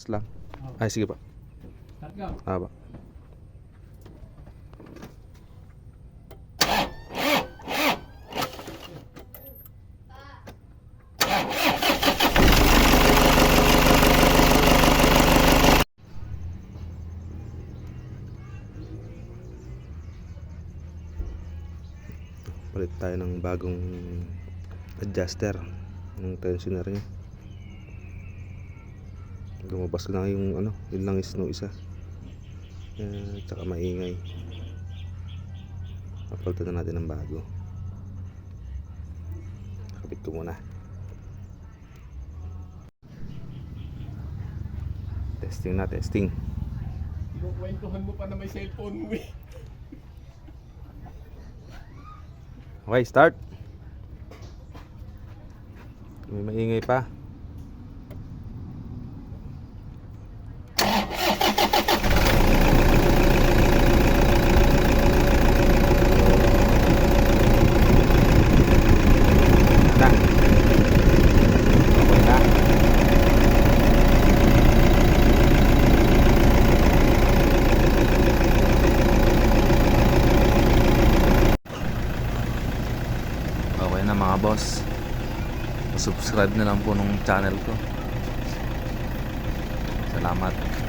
Lang. Ay, sige pa. Start ka. Ba. Palit tayo ng bagong adjuster ng tensioner niya. Lumabas na yung yung langis no isa. Tsaka maingay. Papalitan na natin ng bago. Kapit ko muna. Testing na, testing. Kwentuhan mo pa na may cellphone mo eh. Okay, start. May maingay pa. Na. Okay na. Okay na mga boss. Subscribe na lang po nung channel ko. Salamat.